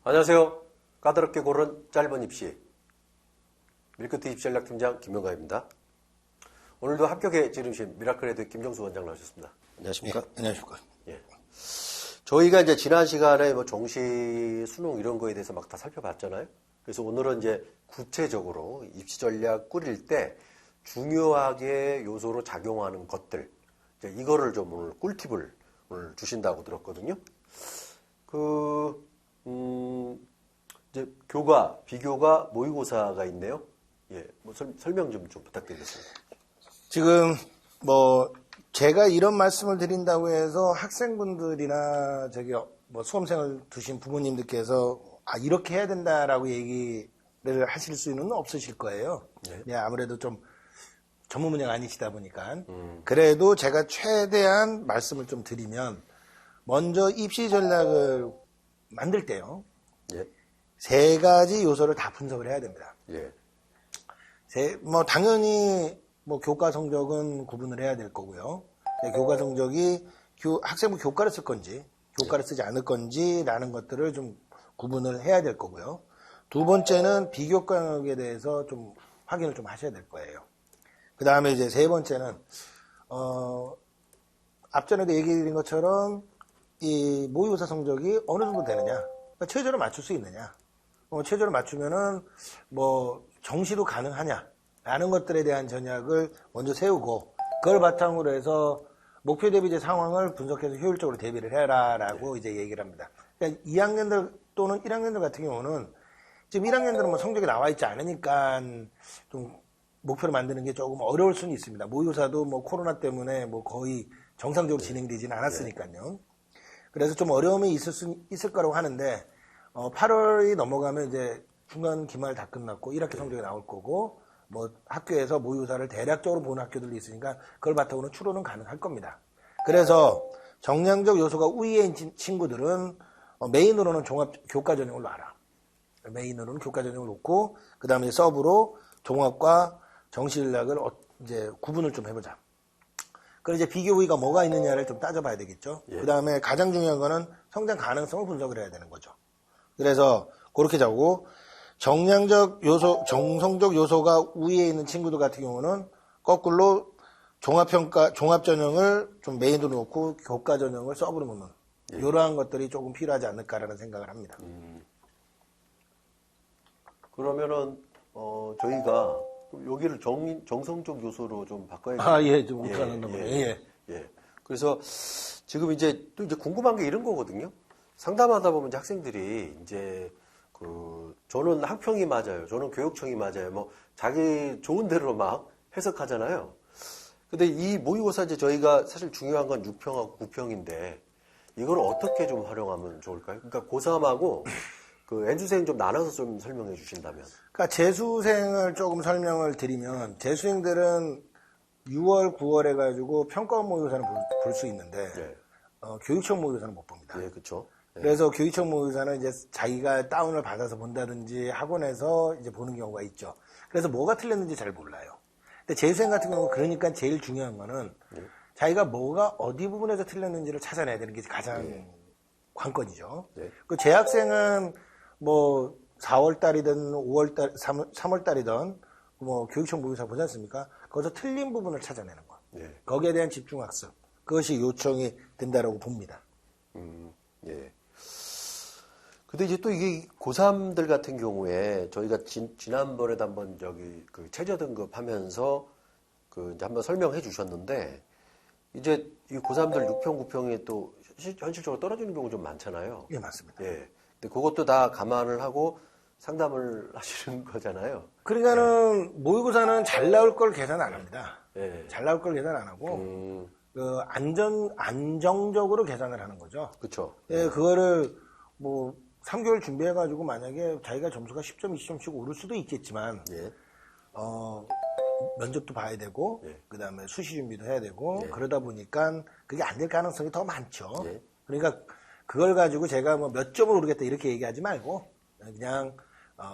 안녕하세요. 까다롭게 고른 짧은 입시 밀크티 입시전략팀장 김명가입니다. 오늘도 합격에 지름신 미라클헤드 김정수 원장 나오셨습니다. 안녕하십니까? 안녕하십니까? 예. 저희가 이제 지난 시간에 뭐 정시, 수능 이런 거에 대해서 막 다 살펴봤잖아요. 그래서 오늘은 이제 구체적으로 입시 전략 꾸릴 때 중요하게 요소로 작용하는 것들, 이제 이거를 좀 오늘 꿀팁을 오늘 주신다고 들었거든요. 이제 교과, 비교과, 모의고사가 있네요. 예, 뭐 설명 좀 부탁드리겠습니다. 지금 제가 이런 말씀을 드린다고 해서 학생분들이나 수험생을 두신 부모님들께서 이렇게 해야 된다라고 얘기를 하실 수는 없으실 거예요. 네. 아무래도 좀 전문 분야가 아니시다 보니까. 그래도 제가 최대한 말씀을 좀 드리면 먼저 입시 전략을 만들 때요. 예. 세 가지 요소를 다 분석을 해야 됩니다. 예. 당연히 교과 성적은 구분을 해야 될 거고요. 교과 성적이 학생부 교과를 쓸 건지, 교과를 쓰지 않을 건지라는 것들을 좀 구분을 해야 될 거고요. 두 번째는 비교과 영역에 대해서 좀 확인을 좀 하셔야 될 거예요. 그 다음에 이제 세 번째는, 앞전에도 얘기 드린 것처럼 이 모의고사 성적이 어느 정도 되느냐, 그러니까 최저를 맞출 수 있느냐, 최저를 맞추면은 정시도 가능하냐, 라는 것들에 대한 전략을 먼저 세우고, 그걸 바탕으로 해서 목표 대비제 상황을 분석해서 효율적으로 대비를 해라라고 이제 얘기를 합니다. 그러니까 2학년들 또는 1학년들 같은 경우는 지금 1학년들은 성적이 나와 있지 않으니까 좀 목표를 만드는 게 조금 어려울 수는 있습니다. 모의고사도 코로나 때문에 거의 정상적으로 진행되지는 않았으니까요. 그래서 좀 어려움이 있을 거라고 하는데, 8월이 넘어가면 이제 중간 기말 다 끝났고 1학기 성적이 나올 거고, 학교에서 모의고사를 대략적으로 보는 학교들도 있으니까 그걸 바탕으로 추론은 가능할 겁니다. 그래서 정량적 요소가 우위에 있는 친구들은 메인으로는 종합 교과 전형을 놔라. 메인으로는 교과 전형을 놓고, 그 다음에 서브로 종합과 정시 전략을 이제 구분을 좀 해보자. 그럼 이제 비교 우위가 뭐가 있느냐를 좀 따져봐야 되겠죠. 예. 그 다음에 가장 중요한 거는 성장 가능성을 분석을 해야 되는 거죠. 그래서 그렇게 잡고, 정량적 요소, 정성적 요소가 우위에 있는 친구들 같은 경우는 거꾸로 종합평가, 종합전형을 좀 메인으로 놓고 교과 전형을 서브로 놓는, 이러한 것들이 조금 필요하지 않을까라는 생각을 합니다. 그러면은, 저희가 여기를 정성적 요소로 좀 바꿔야겠네요. 예, 좀 못하는 예. 그래서 지금 이제 또 이제 궁금한 게 이런 거거든요. 상담하다 보면 이제 학생들이 이제 저는 학평이 맞아요. 저는 교육청이 맞아요. 자기 좋은 대로 막 해석하잖아요. 근데 이 모의고사 이제 저희가 사실 중요한 건 6평하고 9평인데 이걸 어떻게 좀 활용하면 좋을까요? 그러니까 고3하고 N수생 좀 나눠서 좀 설명해 주신다면. 그러니까 재수생을 조금 설명을 드리면, 재수생들은 6월, 9월 해가지고 평가원 모의고사는 볼 수 있는데, 예. 교육청 모의고사는 못 봅니다. 예, 그렇죠. 예. 그래서 교육청 모의고사는 이제 자기가 다운을 받아서 본다든지 학원에서 이제 보는 경우가 있죠. 그래서 뭐가 틀렸는지 잘 몰라요. 근데 재수생 같은 경우 그러니까 제일 중요한 거는 자기가 뭐가 어디 부분에서 틀렸는지를 찾아내야 되는 게 가장 관건이죠. 그 재학생은 4월 달이든 5월 달, 3월 달이든 교육청 모의고사 보지 않습니까? 거기서 틀린 부분을 찾아내는 거. 거기에 대한 집중학습. 그것이 요청이 된다라고 봅니다. 예. 근데 이제 또 이게 고3들 같은 경우에 저희가 지난번에도 한번 최저 등급 하면서 이제 한번 설명해 주셨는데, 이제 이 고3들 6평, 9평이 또 현실적으로 떨어지는 경우 좀 많잖아요. 예, 맞습니다. 예. 근데 그것도 다 감안을 하고 상담을 하시는 거잖아요. 그러니까는 모의고사는 잘 나올 걸 계산 안 합니다. 예. 잘 나올 걸 계산 안 하고, 안정적으로 계산을 하는 거죠. 그쵸. 예, 그거를 3개월 준비해가지고 만약에 자기가 점수가 10점, 20점씩 오를 수도 있겠지만, 면접도 봐야 되고, 그 다음에 수시 준비도 해야 되고, 그러다 보니까 그게 안 될 가능성이 더 많죠. 그러니까 그걸 가지고 제가 몇 점을 오르겠다 이렇게 얘기하지 말고, 그냥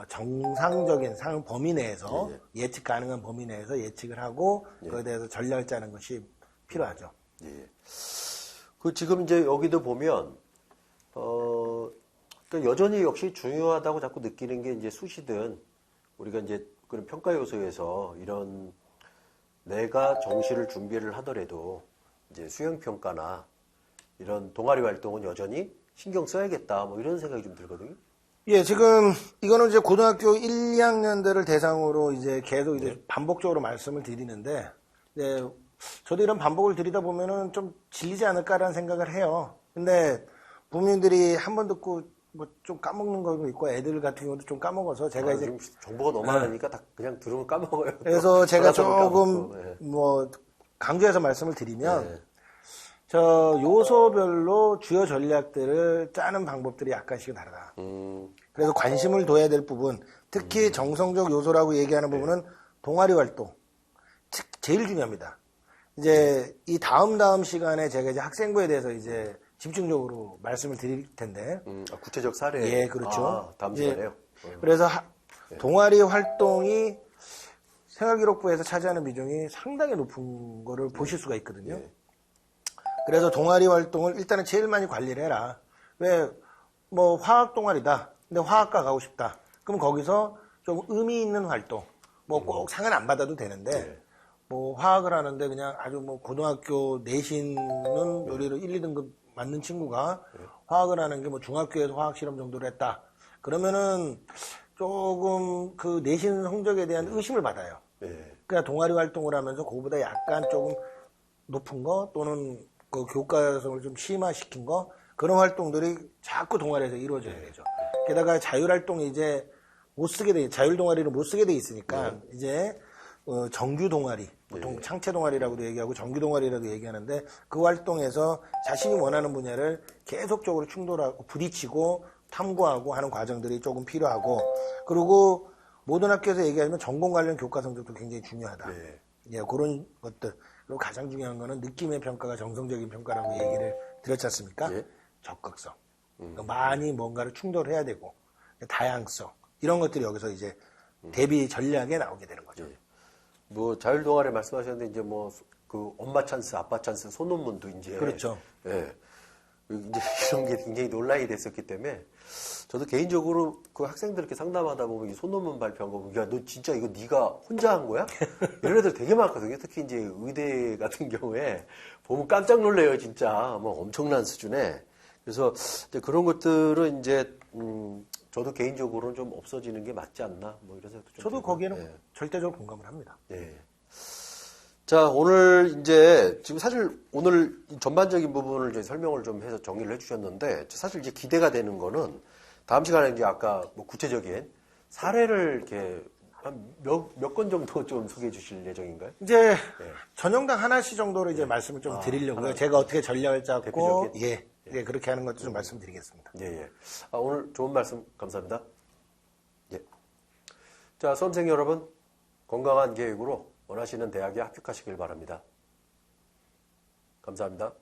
정상적인 상 범위 내에서 예. 예측 가능한 범위 내에서 예측을 하고 그에 대해서 전략을 짜는 것이 필요하죠. 예. 그 지금 이제 여기도 보면 그러니까 여전히 역시 중요하다고 자꾸 느끼는 게 이제 수시든 우리가 이제 그런 평가 요소에서 이런 내가 정시를 준비를 하더라도 이제 수행 평가나 이런 동아리 활동은 여전히 신경 써야겠다 뭐 이런 생각이 좀 들거든요. 예, 지금 이거는 이제 고등학교 1, 2학년들을 대상으로 이제 계속 이제 반복적으로 말씀을 드리는데, 이제 저도 이런 반복을 드리다 보면은 좀 질리지 않을까라는 생각을 해요. 근데 부모님들이 한 번 듣고 뭐 좀 까먹는 것도 있고 애들 같은 경우도 좀 까먹어서 제가 이제 지금 정보가 너무 많으니까 다 그냥 들으면 까먹어요. 그래서 제가 전화번호 조금 까먹고, 예. 뭐 강조해서 말씀을 드리면 예. 저 요소별로 주요 전략들을 짜는 방법들이 약간씩은 다르다. 그래서 관심을 둬야 될 부분, 특히 정성적 요소라고 얘기하는 부분은 동아리 활동, 제일 중요합니다. 이제 이 다음 시간에 제가 이제 학생부에 대해서 이제 집중적으로 말씀을 드릴 텐데, 구체적 사례. 예, 그렇죠. 다음 예. 시간에요. 그래서 동아리 활동이 생활기록부에서 차지하는 비중이 상당히 높은 거를 보실 수가 있거든요. 예. 그래서 동아리 활동을 일단은 제일 많이 관리를 해라. 왜, 뭐, 화학 동아리다. 근데 화학과 가고 싶다. 그럼 거기서 좀 의미 있는 활동. 뭐 꼭 상은 안 받아도 되는데, 네. 뭐 화학을 하는데 그냥 아주 뭐 고등학교 내신은 요리를 1, 2등급 맞는 친구가 화학을 하는 게 뭐 중학교에서 화학 실험 정도를 했다. 그러면은 조금 그 내신 성적에 대한 의심을 받아요. 예. 그러니까 동아리 활동을 하면서 그거보다 약간 조금 높은 거 또는 그 교과성을 좀 심화시킨 거 그런 활동들이 자꾸 동아리에서 이루어져야 되죠. 게다가 자율활동이 이제 못 쓰게 돼, 자율 동아리를 못 쓰게 돼 있으니까 이제 정규 동아리, 보통 창체 동아리라고도 얘기하고 정규 동아리라고 얘기하는데 그 활동에서 자신이 원하는 분야를 계속적으로 충돌하고 부딪히고 탐구하고 하는 과정들이 조금 필요하고 그리고 모든 학교에서 얘기하면 전공 관련 교과 성적도 굉장히 중요하다. 예. 예, 그런 것들. 그리고 가장 중요한 거는 느낌의 평가가 정성적인 평가라고 얘기를 드렸지 않습니까? 예. 적극성. 그러니까 많이 뭔가를 충돌해야 되고, 다양성. 이런 것들이 여기서 이제 대비 전략에 나오게 되는 거죠. 예. 뭐 자율 동아리 말씀하셨는데 이제 뭐 그 엄마 찬스, 아빠 찬스 소논문도 이제 그렇죠. 예. 이제 이런 게 굉장히 논란이 됐었기 때문에 저도 개인적으로 그 학생들 이렇게 상담하다 보면 이 소논문 발표한 거 보면 야, 너 진짜 이거 네가 혼자 한 거야? 이런 애들 되게 많거든요. 특히 이제 의대 같은 경우에 보면 깜짝 놀래요, 진짜. 뭐 엄청난 수준에. 그래서 이제 그런 것들은 이제 저도 개인적으로는 좀 없어지는 게 맞지 않나 뭐 이런 생각도 좀 저도 들고. 거기에는 예. 절대적으로 공감을 합니다. 예. 자, 오늘 이제 지금 사실 오늘 전반적인 부분을 이제 설명을 좀 해서 정리를 해주셨는데 사실 이제 기대가 되는 거는 다음 시간에 이제 아까 뭐 구체적인 사례를 이렇게 몇 건 정도 좀 소개해 주실 예정인가요? 이제 전형당 하나씩 정도로 이제 말씀을 좀 아, 드리려고요. 하나. 제가 어떻게 전략을 짰고 대표적인? 예, 그렇게 하는 것도 좀 말씀드리겠습니다. 예, 예. 오늘 좋은 말씀 감사합니다. 예. 자, 수험생 여러분, 건강한 계획으로 원하시는 대학에 합격하시길 바랍니다. 감사합니다.